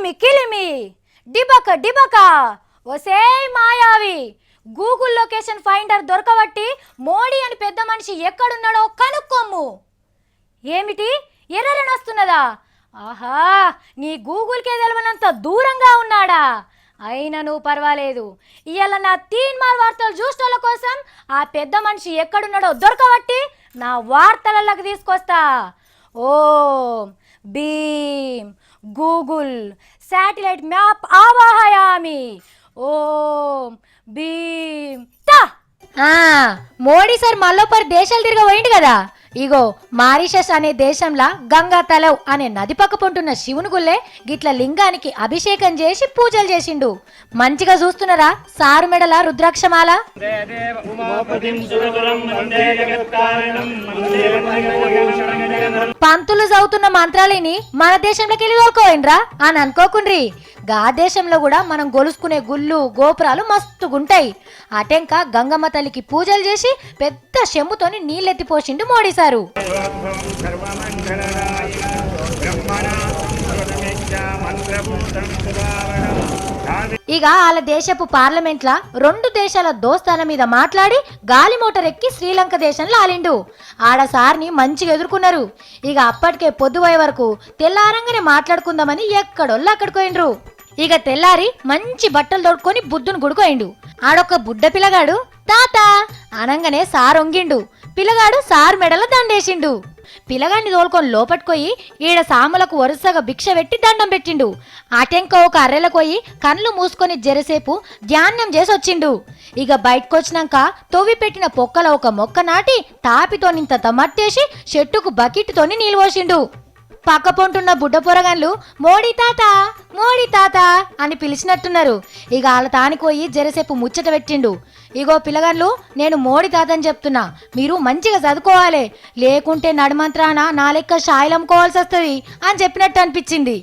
కిలిమి కిలిమి డిబక డిబక ఒసే మాయావి Google location finder దొరకబట్టి Modi అని పెద్ద మనిషి ఎక్కడున్నాడో కనుక్కోము. ఏమిటి ఎర్రనొస్తున్నదా? ఆహా, నీ గూగుల్కే తెలవనంత దూరంగా ఉన్నాడా? అయినను పర్వాలేదు, ఇవాళ నా తీన్మార్ వార్తలు చూసేటోళ్ళ కోసం ఆ పెద్ద మనిషి ఎక్కడున్నాడో దొరకబట్టి నా వార్తలలోకి తీసుకొస్తా. ఓం భీమ్ గూగుల్ శాటిలైట్ మ్యాప్ ఆవాహయామి. ఓం భీమ్ తా. మోడీ సార్ మళ్ళొపరి దేశాలు తిరగ పోయిండు కదా. ఇగో మారిషస్ అనే దేశంలో గంగా తలవ్ అనే నది పక్క పొంటున్న శివుని గుళ్ళే గిట్ల లింగానికి అభిషేకం చేసి పూజలు చేసిండు. మంచిగా చూస్తున్నారా సారు మెడల రుద్రాక్షమాల. పంతులు చదువుతున్న మంత్రాలని మన దేశంలోకి వెళ్ళి తోలుకోయిండ్రా అని అనుకోకుండ్రి. గా దేశంలో కూడా మనం గొలుసుకునే గుళ్ళు గోపురాలు మస్తుగుంటాయి. అటెంక గంగమ్మ తల్లికి పూజలు చేసి పెద్ద చెంబుతోని నీళ్ళెత్తి పోసిండు మోడీ సారు. ఇక వాళ్ళ దేశపు పార్లమెంట్ల 2 దేశాల దోస్తాల మీద మాట్లాడి గాలి మోటార్ ఎక్కి శ్రీలంక దేశంలో ఆలిండు. ఆడ సార్ని మంచిగా ఎదుర్కొన్నారు. ఇక అప్పటికే పొద్దుపోయే వరకు తెల్లారంగానే మాట్లాడుకుందామని ఎక్కడోళ్ళు అక్కడికోయిండ్రు. ఇక తెల్లారి మంచి బట్టలు తోడుకొని బుద్ధుని గుడుకోయిండు. ఆడొక్క బుడ్డ పిల్లగాడు తాత అనంగానే సార్ ఒంగిండు. పిల్లగాడు సార్ మెడలో దండేసిండు. పిల్లగాడిని తోలుకొని లోపట్టుకోయి ఈడ సాములకు వరుసగా భిక్ష పెట్టి దండం పెట్టిండు. అటెంక ఒక అర్రెలకోయి కళ్ళు మూసుకొని జరసేపు ధ్యానం చేసి వచ్చిండు. ఇక బయటకొచ్చినాక తొవ్వి పెట్టిన పొక్కల ఒక మొక్క నాటి తాపితోనింత మట్టేసి చెట్టుకు బకెట్తోని నీళ్ళు పోసిండు. పక్క పొంటున్న బుడ్డ పొరగాన్లు మోడీ తాత అని పిలిచినట్టున్నారు. ఇక వాళ్ళ తానికోయి జరసేపు ముచ్చట పెట్టిండు. ఇగో పిల్లగాన్లు, నేను మోడీ తాత అని చెప్తున్నా, మీరు మంచిగా చదువుకోవాలి, లేకుంటే నడుమంత్రాన నా లెక్క షాయిలమ్ముకోవాల్సి వస్తుంది అని చెప్పినట్టు అనిపించింది.